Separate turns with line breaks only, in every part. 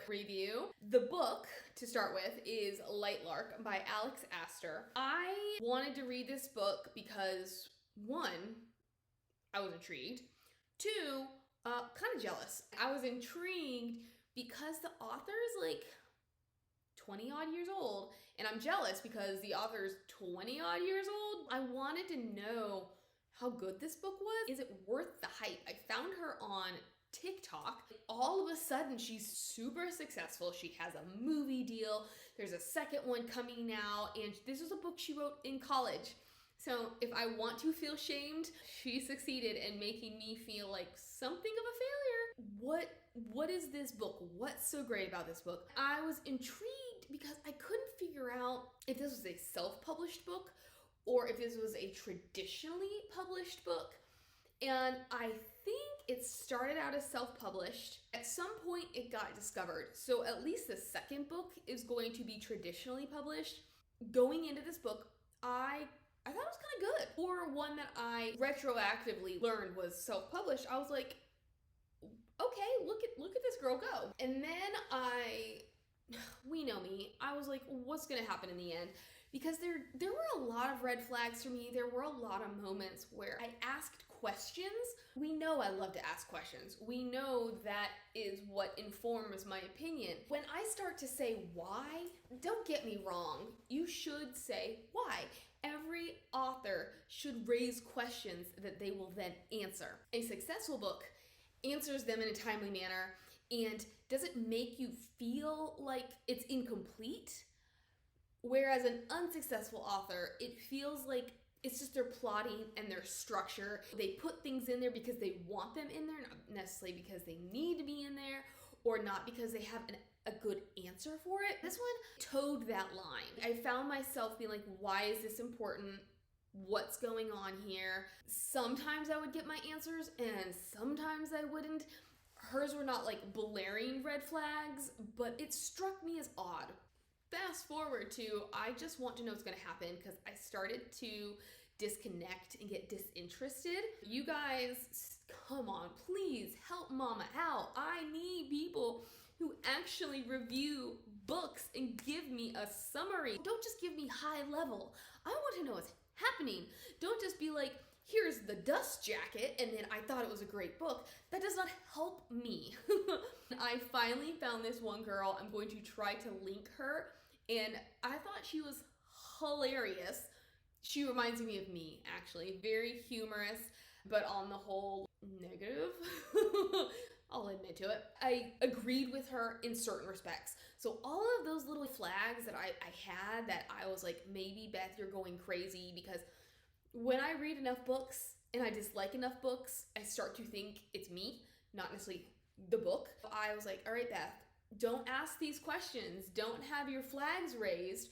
review. The book, to start with, is Lightlark by Alex Aster. I wanted to read this book because, one, I was intrigued. Two, kind of jealous. I was intrigued because the author is like 20 odd years old, and I'm jealous because the author's 20 odd years old. I wanted to know how good this book was. Is it worth the hype? I found her on TikTok. All of a sudden, she's super successful. She has a movie deal. There's a second one coming now, and this was a book she wrote in college. So if I want to feel shamed, she succeeded in making me feel like something of a failure. What is this book? What's so great about this book? I was intrigued because I couldn't figure out if this was a self-published book or if this was a traditionally published book. And I think it started out as self-published. At some point it got discovered. So at least the second book is going to be traditionally published. Going into this book, I thought it was kind of good. Or one that I retroactively learned was self-published. I was like, okay, look at this girl go. And then we know me, I was like, what's gonna happen in the end? Because there were a lot of red flags for me. There were a lot of moments where I asked questions. We know I love to ask questions. We know that is what informs my opinion. When I start to say why, don't get me wrong, you should say why. Every author should raise questions that they will then answer. A successful book answers them in a timely manner and doesn't make you feel like it's incomplete. Whereas an unsuccessful author, it feels like it's just their plotting and their structure. They put things in there because they want them in there, not necessarily because they need to be in there, or not because they have a good answer for it. This one towed that line. I found myself being like, why is this important? What's going on here? Sometimes I would get my answers and sometimes I wouldn't. Hers were not like blaring red flags, but it struck me as odd. Fast forward to, I just want to know what's going to happen because I started to disconnect and get disinterested. You guys, come on, please help mama out. I need people who actually review books and give me a summary. Don't just give me high level. I want to know what's happening. Don't just be like, here's the dust jacket, and then I thought it was a great book. That does not help me. I finally found this one girl. I'm going to try to link her, and I thought she was hilarious. She reminds me of me, actually. Very humorous, but on the whole, negative. I'll admit to it. I agreed with her in certain respects. So all of those little flags that I had that I was like, maybe Beth, you're going crazy, because when I read enough books and I dislike enough books, I start to think it's me, not necessarily the book. I was like, all right, Beth, don't ask these questions. Don't have your flags raised.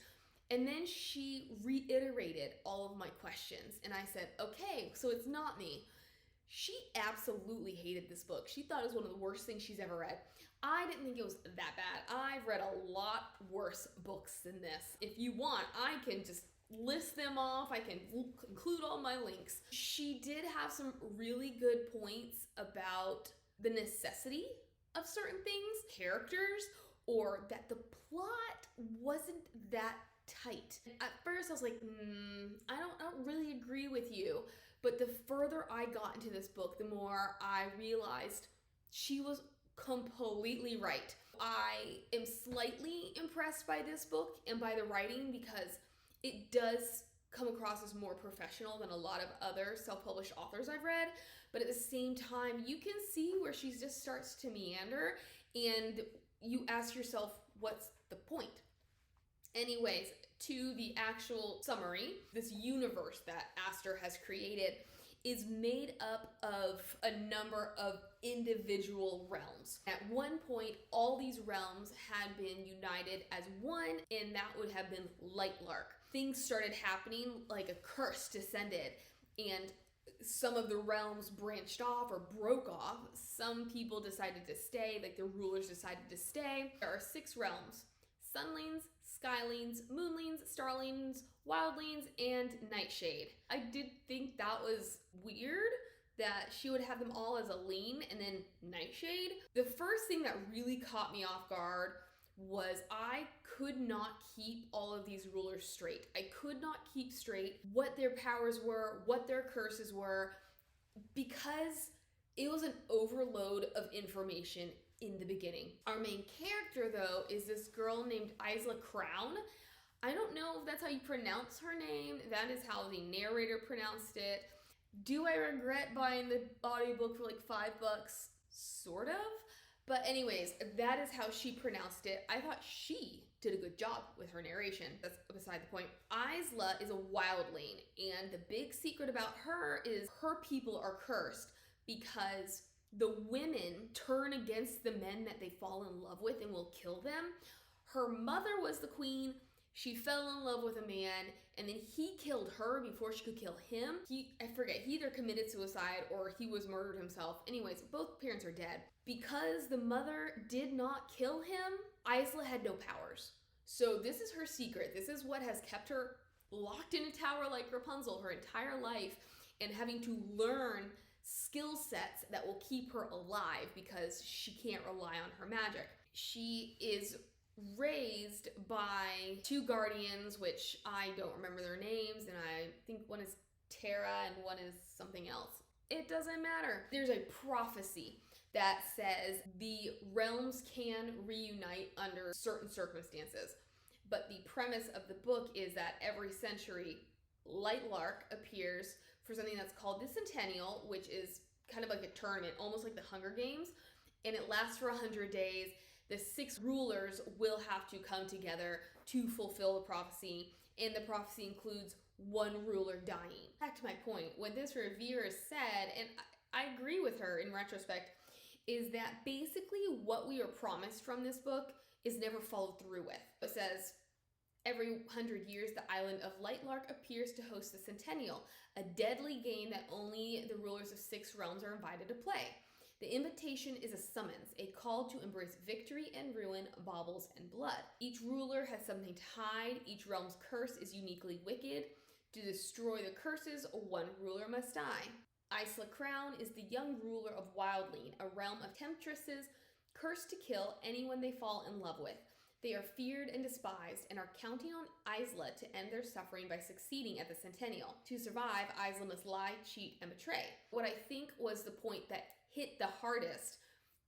And then she reiterated all of my questions. And I said, okay, so it's not me. She absolutely hated this book. She thought it was one of the worst things she's ever read. I didn't think it was that bad. I've read a lot worse books than this. If you want, I can just list them off. I can include all my links. She did have some really good points about the necessity of certain things, characters, or that the plot wasn't that tight. At first I was like, I don't really agree with you. But the further I got into this book, the more I realized she was completely right. I am slightly impressed by this book and by the writing because it does come across as more professional than a lot of other self-published authors I've read, but at the same time, you can see where she just starts to meander, and you ask yourself, what's the point? Anyways, to the actual summary, this universe that Aster has created is made up of a number of individual realms. At one point, all these realms had been united as one, and that would have been Lightlark. Things started happening, like a curse descended, and some of the realms branched off or broke off. Some people decided to stay, like the rulers decided to stay. There are 6 realms: Sunlings, Skylings, Moonlings, Starlings, Wildlings, and Nightshade. I did think that was weird that she would have them all as Aline and then Nightshade. The first thing that really caught me off guard was I could not keep all of these rulers straight. I could not keep straight what their powers were, what their curses were, because it was an overload of information in the beginning. Our main character, though, is this girl named Isla Crown. I don't know if that's how you pronounce her name. That is how the narrator pronounced it. Do I regret buying the audiobook for like $5? Sort of. But anyways, that is how she pronounced it. I thought she did a good job with her narration. That's beside the point. Isla is a wildling, and the big secret about her is her people are cursed because the women turn against the men that they fall in love with and will kill them. Her mother was the queen. She fell in love with a man, and then he killed her before she could kill him. I forget, he either committed suicide or he was murdered himself. Anyways, both parents are dead. Because the mother did not kill him, Isla had no powers. So this is her secret. This is what has kept her locked in a tower like Rapunzel her entire life, and having to learn skill sets that will keep her alive because she can't rely on her magic. She is raised by two guardians, which I don't remember their names, and I think one is Tara and one is something else. It doesn't matter. There's a prophecy that says the realms can reunite under certain circumstances. But the premise of the book is that every century, Lightlark appears for something that's called the Centennial, which is kind of like a tournament, almost like the Hunger Games, and it lasts for 100 days. The 6 rulers will have to come together to fulfill the prophecy, and the prophecy includes one ruler dying. Back to my point, what this reviewer said, and I agree with her in retrospect, is that basically what we are promised from this book is never followed through with. It says, every 100 years, the island of Lightlark appears to host the Centennial, a deadly game that only the rulers of 6 realms are invited to play. The invitation is a summons, a call to embrace victory and ruin, baubles, and blood. Each ruler has something to hide. Each realm's curse is uniquely wicked. To destroy the curses, one ruler must die. Isla Crown is the young ruler of Wildling, a realm of temptresses cursed to kill anyone they fall in love with. They are feared and despised and are counting on Isla to end their suffering by succeeding at the Centennial. To survive, Isla must lie, cheat, and betray. What I think was the point that hit the hardest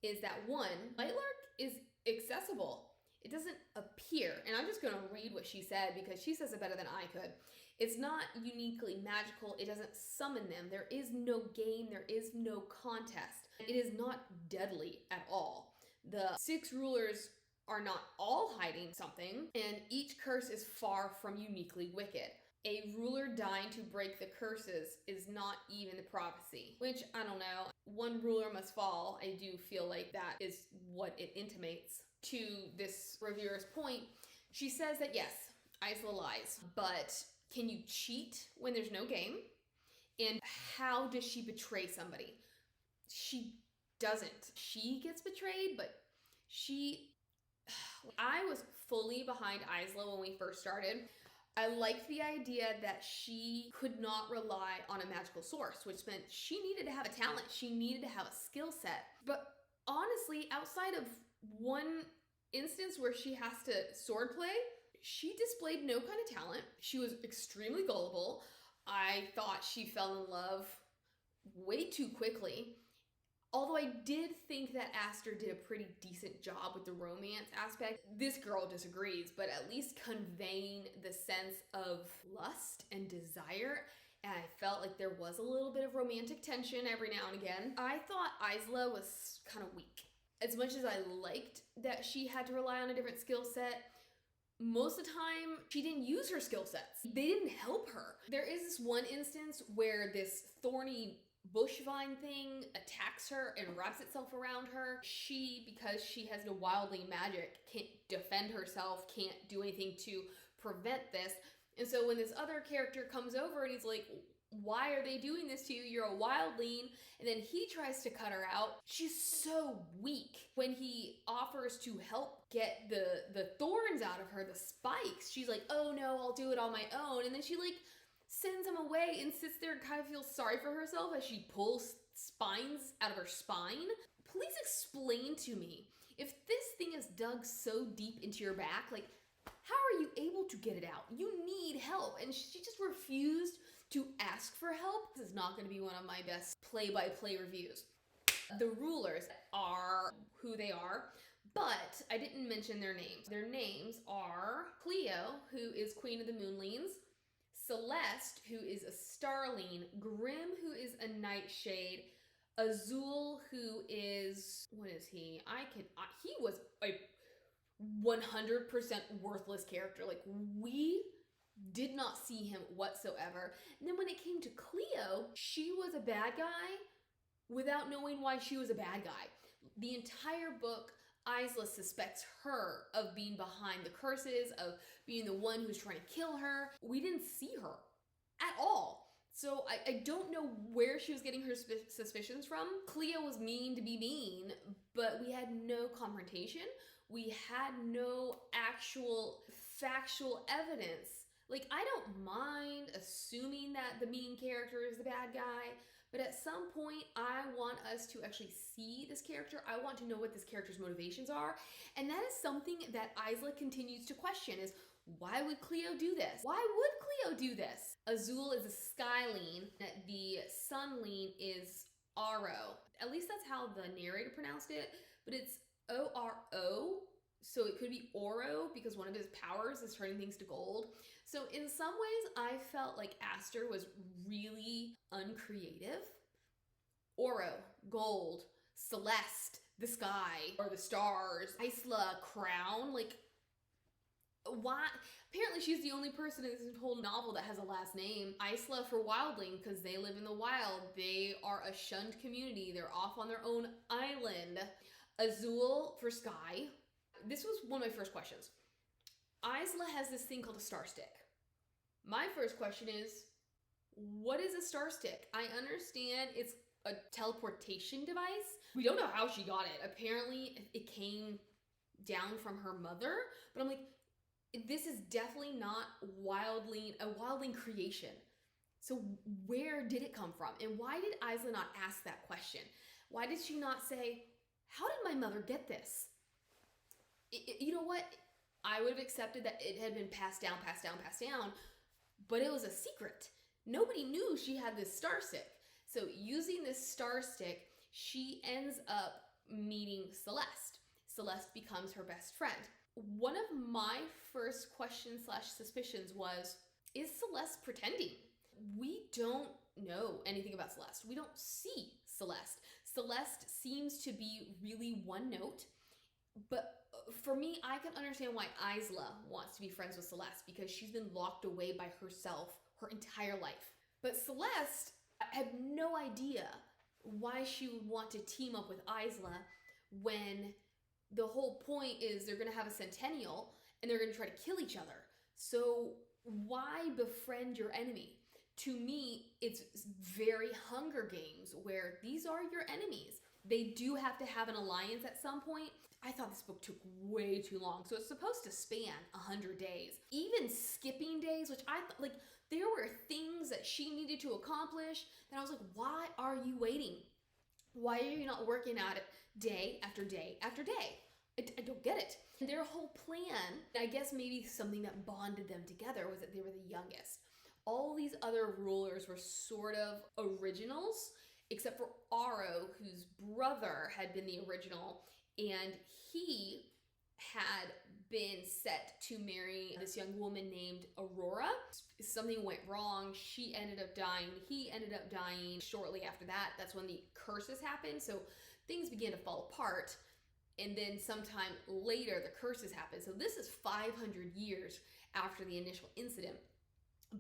is that one, Lightlark is accessible. It doesn't appear, and I'm just going to read what she said because she says it better than I could. It's not uniquely magical. It doesn't summon them. There is no game. There is no contest. It is not deadly at all. The 6 rulers are not all hiding something, and each curse is far from uniquely wicked. A ruler dying to break the curses is not even the prophecy, which, I don't know, one ruler must fall. I do feel like that is what it intimates. To this reviewer's point, she says that yes, Isla lies, but can you cheat when there's no game? And how does she betray somebody? She doesn't. She gets betrayed, but I was fully behind Isla when we first started. I liked the idea that she could not rely on a magical source, which meant she needed to have a talent. She needed to have a skill set. But honestly, outside of one instance where she has to swordplay, she displayed no kind of talent. She was extremely gullible. I thought she fell in love way too quickly. Although I did think that Aster did a pretty decent job with the romance aspect, this girl disagrees, but at least conveying the sense of lust and desire, and I felt like there was a little bit of romantic tension every now and again. I thought Isla was kind of weak. As much as I liked that she had to rely on a different skill set, most of the time, she didn't use her skill sets. They didn't help her. There is this one instance where this thorny bush vine thing attacks her and wraps itself around her. She, because she has no wildling magic, can't defend herself, can't do anything to prevent this. And so when this other character comes over and he's like, why are they doing this to you? You're a wildling. And then he tries to cut her out. She's so weak. When he offers to help get the thorns out of her, the spikes, she's like, oh no, I'll do it on my own. And then she sends him away and sits there and kind of feels sorry for herself as she pulls spines out of her spine. Please explain to me, if this thing is dug so deep into your back, like, how are you able to get it out? You need help. And she just refused to ask for help. This is not going to be one of my best play-by-play reviews. The rulers are who they are, but I didn't mention their names. Their names are Cleo, who is Queen of the Moonlings, Celeste, who is a Starling, Grim, who is a Nightshade, Azul, who is, what is he? He was a 100% worthless character. Like, we did not see him whatsoever. And then when it came to Cleo, she was a bad guy without knowing why she was a bad guy. The entire book, Isla suspects her of being behind the curses, of being the one who's trying to kill her. We didn't see her at all. So I don't know where she was getting her suspicions from. Cleo was mean to be mean, but we had no confrontation. We had no actual factual evidence. Like, I don't mind assuming that the mean character is the bad guy, but at some point, I want us to actually see this character. I want to know what this character's motivations are. And that is something that Isla continues to question is, why would Cleo do this? Why would Cleo do this? Azul is a Skyline. The Sunling is Aro. At least that's how the narrator pronounced it, but it's O-R-O. So it could be Oro because one of his powers is turning things to gold. So in some ways, I felt like Aster was really uncreative. Oro, gold, Celeste, the sky, or the stars, Isla, crown, like, why? Apparently she's the only person in this whole novel that has a last name. Isla for wildling because they live in the wild. They are a shunned community. They're off on their own island. Azul for sky. This was one of my first questions. Isla has this thing called a star stick. My first question is, what is a star stick? I understand it's a teleportation device. We don't know how she got it. Apparently it came down from her mother, but I'm like, this is definitely not a wildling creation. So where did it come from? And why did Isla not ask that question? Why did she not say, how did my mother get this? You know what? I would have accepted that it had been passed down, but it was a secret. Nobody knew she had this star stick. So using this star stick, she ends up meeting Celeste. Celeste becomes her best friend. One of my first questions / suspicions was, is Celeste pretending? We don't know anything about Celeste. We don't see Celeste. Celeste seems to be really one note, but for me, I can understand why Isla wants to be friends with Celeste because she's been locked away by herself her entire life. But Celeste, I have no idea why she would want to team up with Isla when the whole point is they're going to have a Centennial and they're going to try to kill each other. So why befriend your enemy? To me, it's very Hunger Games where these are your enemies. They do have to have an alliance at some point. I thought this book took way too long. So it's supposed to span 100 days. Even skipping days, which I thought, like, there were things that she needed to accomplish that I was like, why are you waiting? Why are you not working at it day after day after day? I don't get it. Their whole plan, I guess maybe something that bonded them together was that they were the youngest. All these other rulers were sort of originals, except for Aro, whose brother had been the original, and he had been set to marry this young woman named Aurora. Something went wrong. She ended up dying. He ended up dying shortly after that. That's when the curses happened. So things began to fall apart. And then sometime later, the curses happened. So this is 500 years after the initial incident.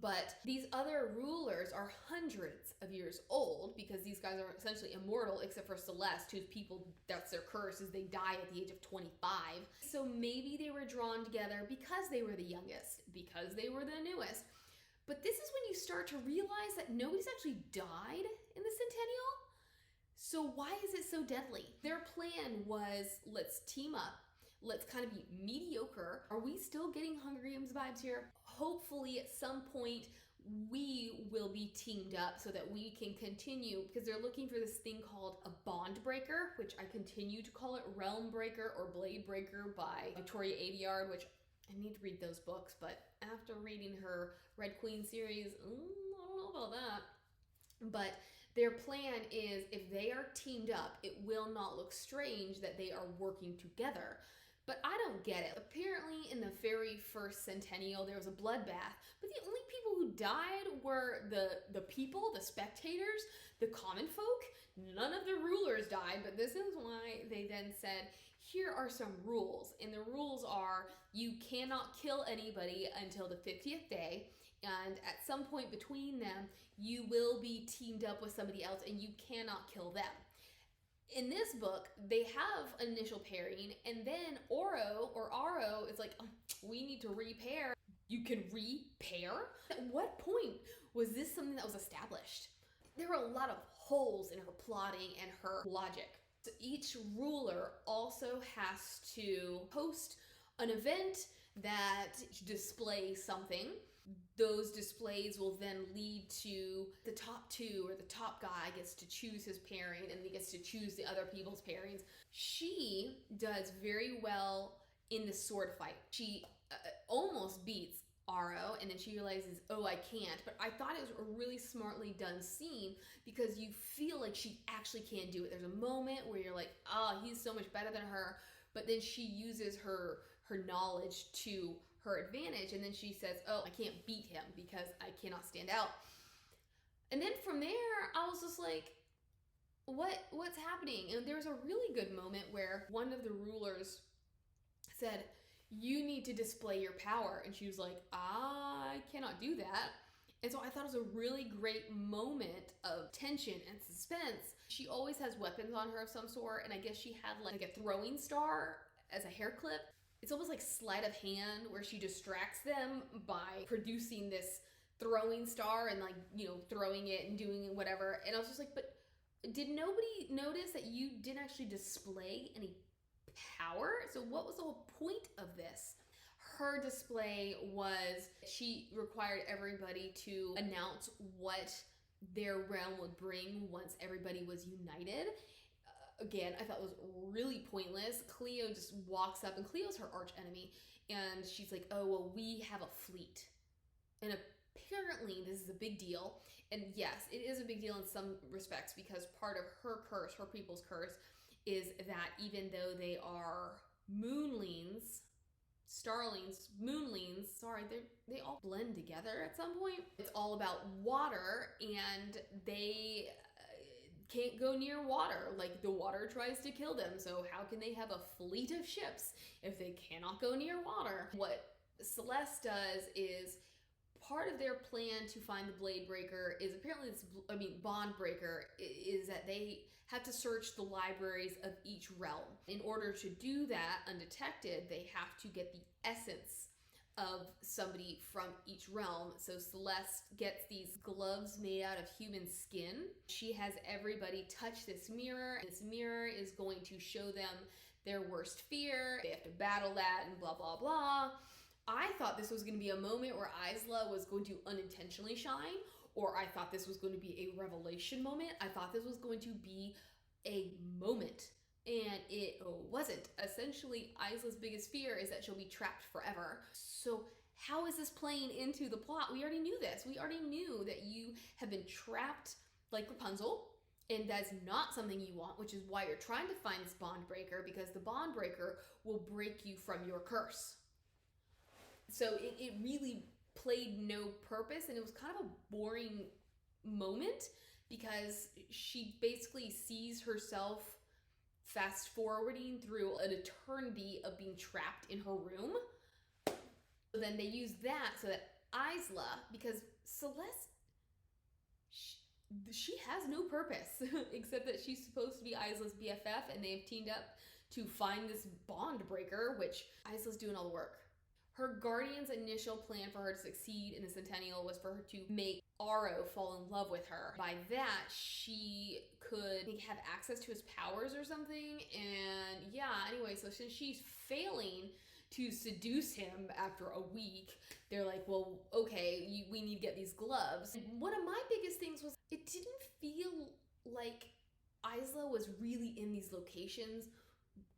But these other rulers are hundreds of years old because these guys are essentially immortal except for Celeste, whose people, that's their curse, is they die at the age of 25. So maybe they were drawn together because they were the youngest, because they were the newest. But this is when you start to realize that nobody's actually died in the Centennial. So why is it so deadly? Their plan was, let's team up. Let's kind of be mediocre. Are we still getting Hunger Games vibes here? Hopefully at some point we will be teamed up so that we can continue, because they're looking for this thing called a bond breaker, which I continue to call it Realm Breaker or Blade Breaker by Victoria Aveyard, which I need to read those books, but after reading her Red Queen series, I don't know about that. But their plan is, if they are teamed up, it will not look strange that they are working together. But I don't get it. Apparently in the very first Centennial, there was a bloodbath, but the only people who died were the people, the spectators, the common folk. None of the rulers died, but this is why they then said, here are some rules. And the rules are, you cannot kill anybody until the 50th day, and at some point between them, you will be teamed up with somebody else and you cannot kill them. In this book, they have initial pairing, and then Aro is like, oh, we need to repair. You can repair? At what point was this something that was established? There were a lot of holes in her plotting and her logic. So each ruler also has to host an event that displays something. Those displays will then lead to the top two, or the top guy gets to choose his pairing and he gets to choose the other people's pairings. She does very well in the sword fight. She almost beats Aro, and then she realizes, oh, I can't. But I thought it was a really smartly done scene, because you feel like she actually can do it. There's a moment where you're like, he's so much better than her, but then she uses her knowledge to her advantage, and then she says, oh, I can't beat him because I cannot stand out. And then from there, I was just like, what's happening? And there was a really good moment where one of the rulers said, you need to display your power, and she was like, I cannot do that. And so I thought it was a really great moment of tension and suspense. She always has weapons on her of some sort, and I guess she had like a throwing star as a hair clip. It's almost like sleight of hand, where she distracts them by producing this throwing star and, like, you know, throwing it and doing whatever. And I was just like, but did nobody notice that you didn't actually display any power? So what was the whole point of this? Her display was, she required everybody to announce what their realm would bring once everybody was united. Again, I thought it was really pointless. Cleo just walks up, and Cleo's her arch enemy, and she's like, oh, well, we have a fleet. And apparently this is a big deal. And yes, it is a big deal in some respects, because part of her curse, her people's curse, is that even though they are moonlings, starlings, moonlings, sorry, they all blend together at some point. It's all about water, and they can't go near water. Like, the water tries to kill them, so how can they have a fleet of ships if they cannot go near water? What Celeste does is, part of their plan to find the Blade Breaker is apparently Bond Breaker, is that they have to search the libraries of each realm. In order to do that undetected, they have to get the essence of somebody from each realm. So Celeste gets these gloves made out of human skin. She has everybody touch this mirror. This mirror is going to show them their worst fear. They have to battle that and blah, blah, blah. I thought this was going to be a moment where Isla was going to unintentionally shine, or I thought this was going to be a revelation moment. I thought this was going to be a moment, and it wasn't. Essentially, Isla's biggest fear is that she'll be trapped forever. So how is this playing into the plot? We already knew this. We already knew that you have been trapped like Rapunzel, and that's not something you want, which is why you're trying to find this bond breaker, because the bond breaker will break you from your curse. So it really played no purpose, and it was kind of a boring moment, because she basically sees herself fast forwarding through an eternity of being trapped in her room. So then they use that so that Isla, because Celeste, she has no purpose except that she's supposed to be Isla's BFF, and they've teamed up to find this bond breaker, which Isla's doing all the work. Her guardian's initial plan for her to succeed in the Centennial was for her to make Aro fall in love with her. By that, she could have access to his powers or something. And yeah, anyway, so since she's failing to seduce him after a week. They're like, well, okay, we need to get these gloves. And one of my biggest things was it didn't feel like Isla was really in these locations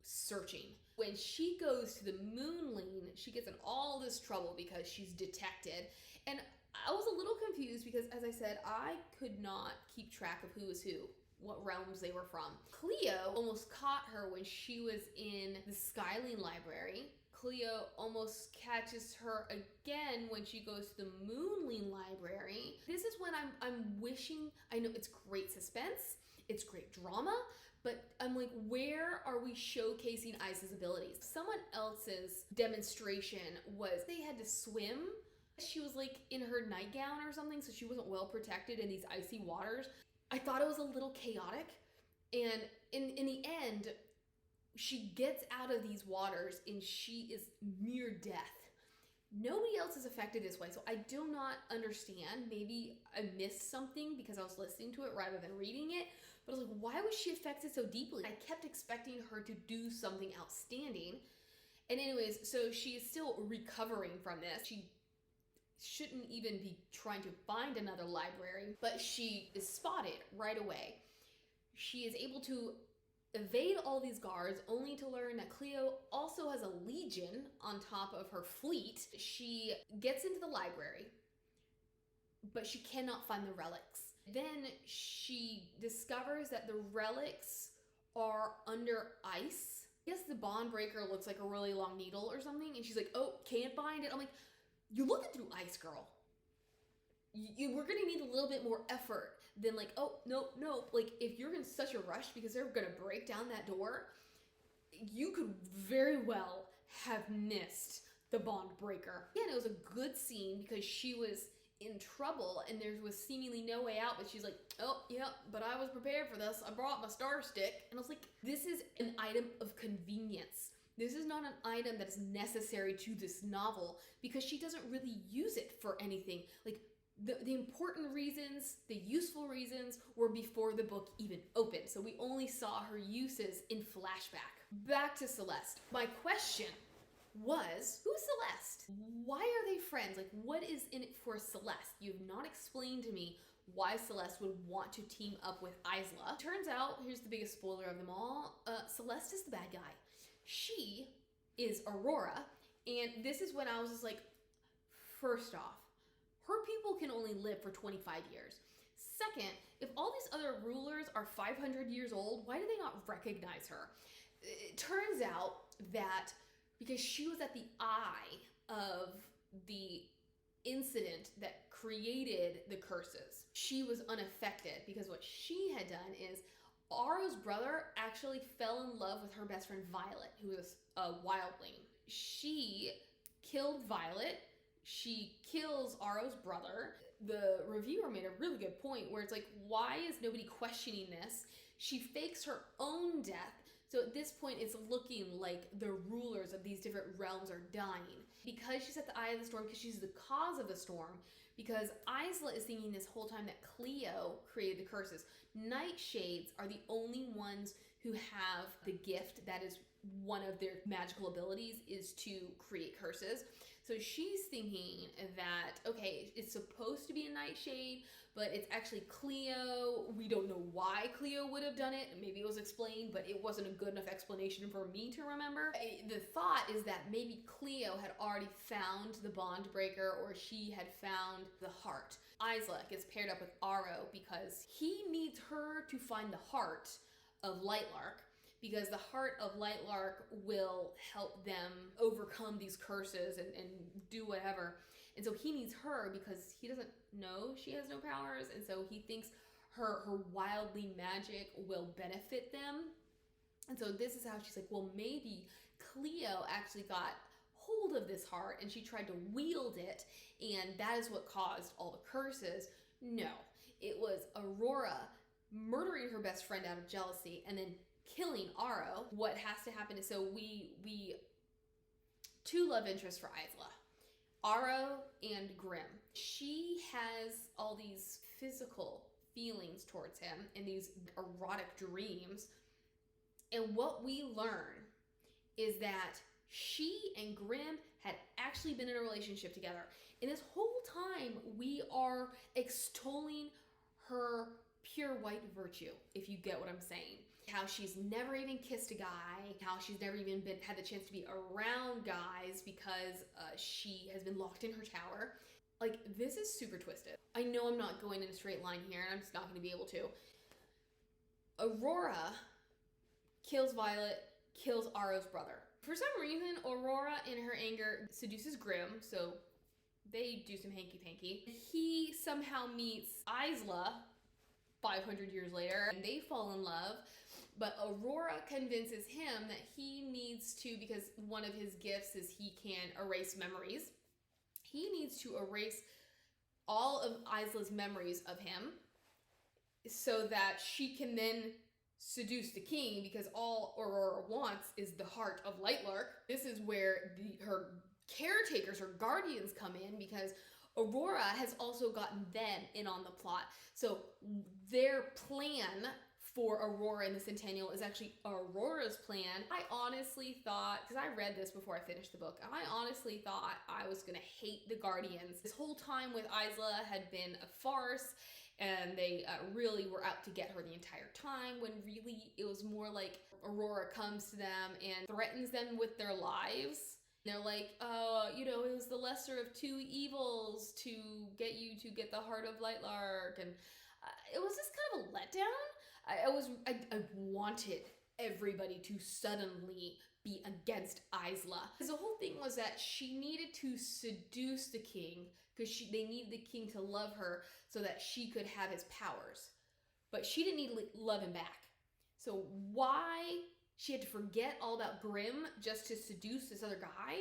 searching. When she goes to the Moonling, she gets in all this trouble because she's detected. And I was a little confused because, as I said, I could not keep track of who was who, what realms they were from. Cleo almost caught her when she was in the Skyline Library. Cleo almost catches her again when she goes to the Moonling Library. This is when I'm wishing, I know it's great suspense, it's great drama, but I'm like, where are we showcasing Isla's abilities? Someone else's demonstration was they had to swim. She was like in her nightgown or something, so she wasn't well protected in these icy waters. I thought it was a little chaotic. And in the end, she gets out of these waters and she is near death. Nobody else is affected this way, so I do not understand. Maybe I missed something because I was listening to it rather than reading it. But I was like, why was she affected so deeply? I kept expecting her to do something outstanding. And anyways, so she is still recovering from this. She shouldn't even be trying to find another library, but she is spotted right away. She is able to evade all these guards, only to learn that Cleo also has a legion on top of her fleet. She gets into the library, but she cannot find the relics. Then she discovers that the relics are under ice. I guess the bond breaker looks like a really long needle or something, and she's like, oh, can't find it. I'm like, you're looking through ice, girl. We're gonna need a little bit more effort than like, oh, nope. Like, if you're in such a rush because they're gonna break down that door, you could very well have missed the bond breaker. Again, it was a good scene because she was in trouble and there was seemingly no way out, but she's like, oh, yeah, but I was prepared for this. I brought my star stick. And I was like, this is an item of convenience. This is not an item that is necessary to this novel because she doesn't really use it for anything. Like, the important reasons, the useful reasons were before the book even opened. So we only saw her uses in flashback. Back to Celeste. My question was, who's Celeste? Why are they friends? Like, what is in it for Celeste? You've not explained to me why Celeste would want to team up with Isla. Turns out, here's the biggest spoiler of them all, Celeste is the bad guy. She is Aurora, and this is when I was just like, first off, her people can only live for 25 years. Second, if all these other rulers are 500 years old, why do they not recognize her? It turns out that because she was at the eye of the incident that created the curses, she was unaffected because what she had done is Aro's brother actually fell in love with her best friend Violet, who was a wildling. She killed Violet. She kills Aro's brother. The reviewer made a really good point where it's like, why is nobody questioning this? She fakes her own death. So at this point, it's looking like the rulers of these different realms are dying. Because she's at the eye of the storm, because she's the cause of the storm, because Isla is thinking this whole time that Cleo created the curses. Nightshades are the only ones who have the gift that is one of their magical abilities is to create curses. So she's thinking that, okay, it's supposed to be a nightshade, but it's actually Cleo. We don't know why Cleo would have done it. Maybe it was explained, but it wasn't a good enough explanation for me to remember. The thought is that maybe Cleo had already found the bond breaker, or she had found the heart. Isla gets paired up with Aro because he needs her to find the heart of Lightlark, because the heart of Lightlark will help them overcome these curses and do whatever. And so he needs her because he doesn't know she has no powers, and so he thinks her wildly magic will benefit them. And so this is how she's like, well, maybe Cleo actually got hold of this heart and she tried to wield it, and that is what caused all the curses. No, it was Aurora murdering her best friend out of jealousy and then killing Aro. What has to happen is, so we two love interests for Isla, Aro and Grimm. She has all these physical feelings towards him and these erotic dreams. And what we learn is that she and Grimm had actually been in a relationship together. And this whole time, we are extolling her pure white virtue, if you get what I'm saying. How she's never even kissed a guy, how she's never even had the chance to be around guys because she has been locked in her tower. Like, this is super twisted. I know I'm not going in a straight line here, and I'm just not going to be able to. Aurora kills Violet, kills Aro's brother. For some reason, Aurora, in her anger, seduces Grimm, so they do some hanky-panky. He somehow meets Isla 500 years later, and they fall in love. But Aurora convinces him that he needs to, because one of his gifts is he can erase memories. He needs to erase all of Isla's memories of him so that she can then seduce the king, because all Aurora wants is the heart of Lightlark. This is where her caretakers, her guardians come in, because Aurora has also gotten them in on the plot. So their plan for Aurora and the Centennial is actually Aurora's plan. I honestly thought, because I read this before I finished the book, I honestly thought I was gonna hate the Guardians. This whole time with Isla had been a farce, and they really were out to get her the entire time, when really it was more like Aurora comes to them and threatens them with their lives. And they're like, you know, it was the lesser of two evils to get you to get the heart of Lightlark. And it was just kind of a letdown. I wanted everybody to suddenly be against Isla. Because the whole thing was that she needed to seduce the king, because they needed the king to love her so that she could have his powers. But she didn't need to love him back. So why she had to forget all about Grimm just to seduce this other guy?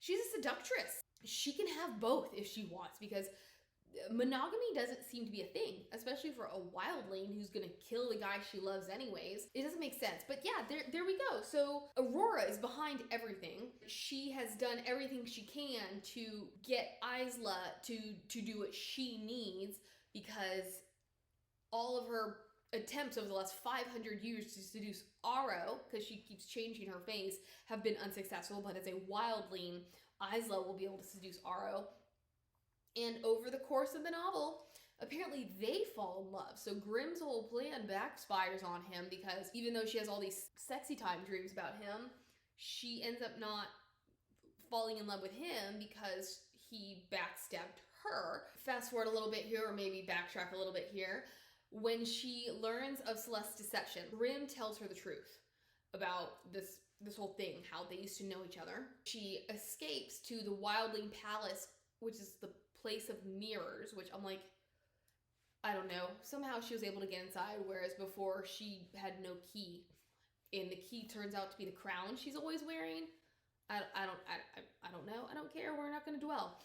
She's a seductress. She can have both if she wants, because monogamy doesn't seem to be a thing, especially for a wildling who's gonna kill the guy she loves anyways. It doesn't make sense. But yeah, there we go. So Aurora is behind everything. She has done everything she can to get Isla to do what she needs, because all of her attempts over the last 500 years to seduce Aro, because she keeps changing her face, have been unsuccessful. But as a wildling, Isla will be able to seduce Aro. And over the course of the novel, apparently they fall in love. So Grimm's whole plan backfires on him, because even though she has all these sexy time dreams about him, she ends up not falling in love with him because he backstabbed her. Fast forward a little bit here, or maybe backtrack a little bit here. When she learns of Celeste's deception, Grimm tells her the truth about this whole thing, how they used to know each other. She escapes to the Wildling Palace, which is the place of mirrors, which I'm like, I don't know. Somehow she was able to get inside, whereas before she had no key. And the key turns out to be the crown she's always wearing. I don't know. I don't care. We're not going to dwell.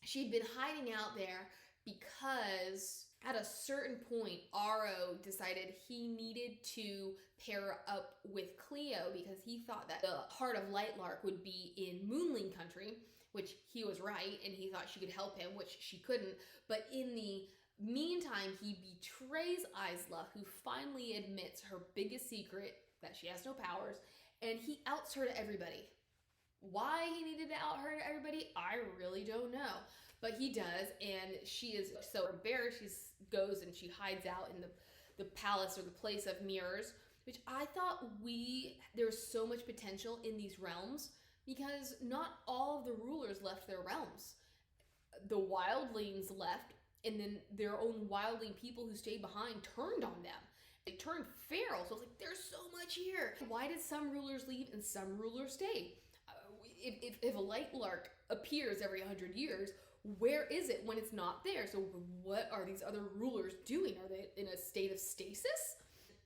She'd been hiding out there because at a certain point, Aro decided he needed to pair up with Cleo, because he thought that the heart of Lightlark would be in Moonling country, which he was right, and he thought she could help him, which she couldn't. But in the meantime, he betrays Isla, who finally admits her biggest secret, that she has no powers, and he outs her to everybody. Why he needed to out her to everybody, I really don't know. But he does, and she is so embarrassed, she goes and she hides out in the palace, or the place of mirrors, which I thought there's so much potential in these realms, because not all of the rulers left their realms. The wildlings left, and then their own wildling people who stayed behind turned on them. They turned feral, so I was like, there's so much here. Why did some rulers leave and some rulers stay? If a Lightlark appears every 100 years, where is it when it's not there? So what are these other rulers doing? Are they in a state of stasis?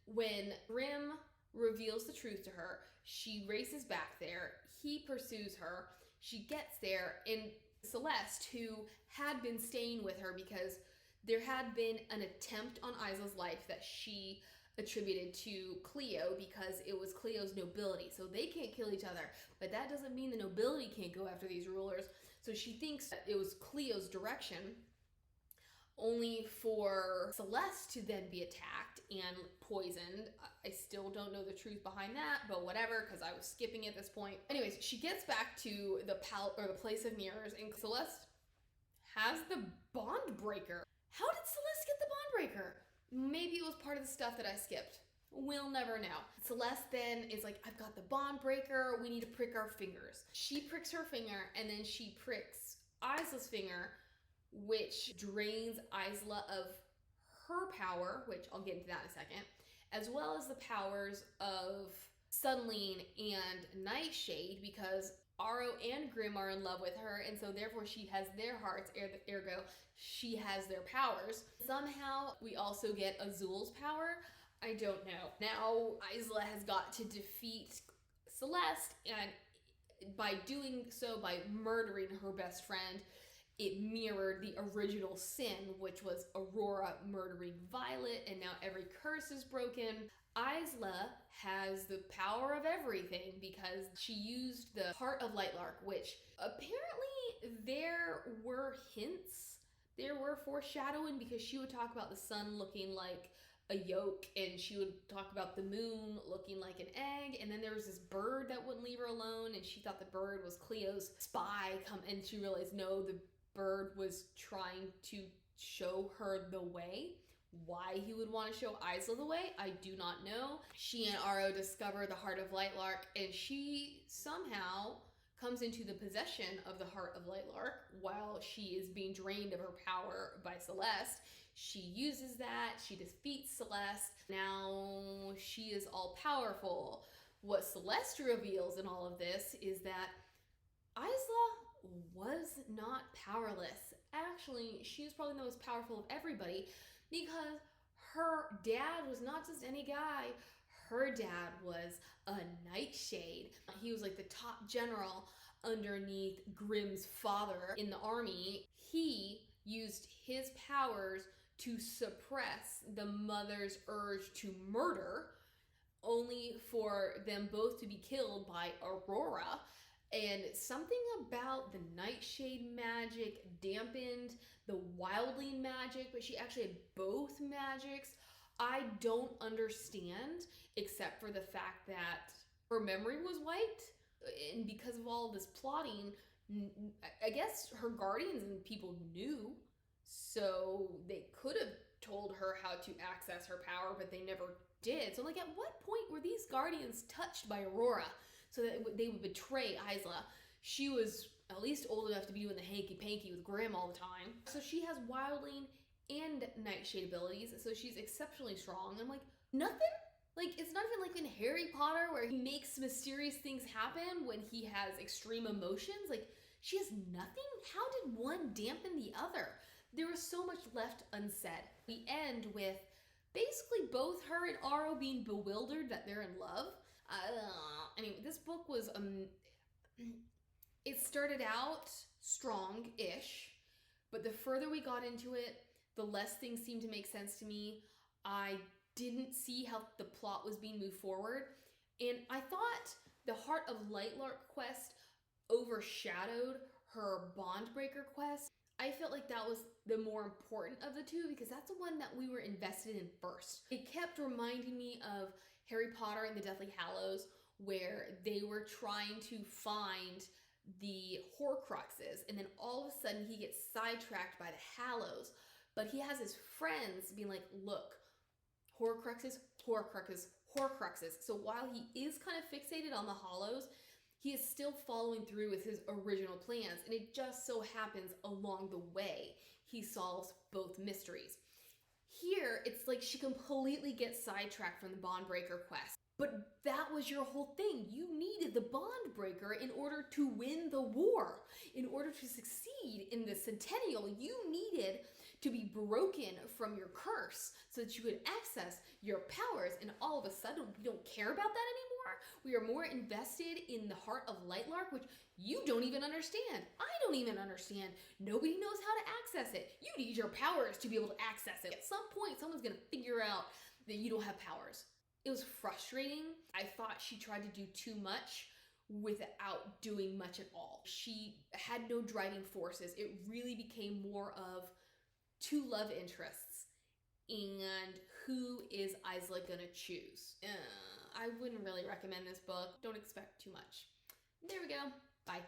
When Grimm reveals the truth to her, she races back there. He pursues her. She gets there, and Celeste, who had been staying with her because there had been an attempt on Isla's life that she attributed to Cleo, because it was Cleo's nobility. So they can't kill each other, but that doesn't mean the nobility can't go after these rulers. So she thinks that it was Cleo's direction. only for Celeste to then be attacked and poisoned. I still don't know the truth behind that, but whatever, because I was skipping at this point. Anyways, she gets back to the place of mirrors, and Celeste has the bond breaker. How did Celeste get the bond breaker? Maybe it was part of the stuff that I skipped. We'll never know. Celeste then is like, I've got the bond breaker, we need to prick our fingers. She pricks her finger, and then she pricks Isla's finger, which drains Isla of her power, which I'll get into that in a second, as well as the powers of Sunline and Nightshade, because Aro and Grimm are in love with her, and so therefore she has their hearts, ergo she has their powers. Somehow we also get Azul's power. I don't know. Now Isla has got to defeat Celeste, and by doing so, by murdering her best friend, it mirrored the original sin, which was Aurora murdering Violet, and now every curse is broken. Isla has the power of everything because she used the Heart of Lightlark, which apparently there were hints, there were foreshadowing, because she would talk about the sun looking like a yolk, and she would talk about the moon looking like an egg, and then there was this bird that wouldn't leave her alone, and she thought the bird was Cleo's spy, and she realized no, the bird was trying to show her the way. Why he would want to show Isla the way, I do not know. She and Aro discover the Heart of Lightlark, and she somehow comes into the possession of the Heart of Lightlark while she is being drained of her power by Celeste. She uses that, she defeats Celeste. Now she is all powerful. What Celeste reveals in all of this is that Isla was not powerless. Actually, she was probably the most powerful of everybody, because her dad was not just any guy. Her dad was a Nightshade. He was like the top general underneath Grimm's father in the army. He used his powers to suppress the mother's urge to murder, only for them both to be killed by Aurora. And something about the Nightshade magic dampened the Wildling magic, but she actually had both magics. I don't understand, except for the fact that her memory was wiped, and because of all this plotting, I guess her guardians and people knew, so they could have told her how to access her power, but they never did. So like, at what point were these guardians touched by Aurora so that they would betray Isla? She was at least old enough to be doing the hanky-panky with Grimm all the time. So she has Wildling and Nightshade abilities, so she's exceptionally strong. I'm like, nothing? Like, it's not even like in Harry Potter where he makes mysterious things happen when he has extreme emotions. Like, she has nothing? How did one dampen the other? There was so much left unsaid. We end with basically both her and Aro being bewildered that they're in love. Anyway, this book was it started out strong-ish, but the further we got into it, the less things seemed to make sense to me. I didn't see how the plot was being moved forward, and I thought the Heart of Lightlark quest overshadowed her Bondbreaker quest. I felt like that was the more important of the two, because that's the one that we were invested in first. It kept reminding me of Harry Potter and the Deathly Hallows, where they were trying to find the Horcruxes, and then all of a sudden he gets sidetracked by the Hallows, but he has his friends being like, look, Horcruxes, Horcruxes, Horcruxes. So while he is kind of fixated on the Hallows, he is still following through with his original plans, and it just so happens along the way he solves both mysteries. Here, it's like she completely gets sidetracked from the Bondbreaker quest. But that was your whole thing. You needed the Bondbreaker in order to win the war. In order to succeed in the Centennial, you needed to be broken from your curse so that you could access your powers, and all of a sudden we don't care about that anymore. We are more invested in the Heart of Lightlark, which you don't even understand. I don't even understand. Nobody knows how to access it. You need your powers to be able to access it. At some point, someone's gonna figure out that you don't have powers. It was frustrating. I thought she tried to do too much without doing much at all. She had no driving forces. It really became more of two love interests. And who is Isla gonna choose? I wouldn't really recommend this book. Don't expect too much. There we go. Bye.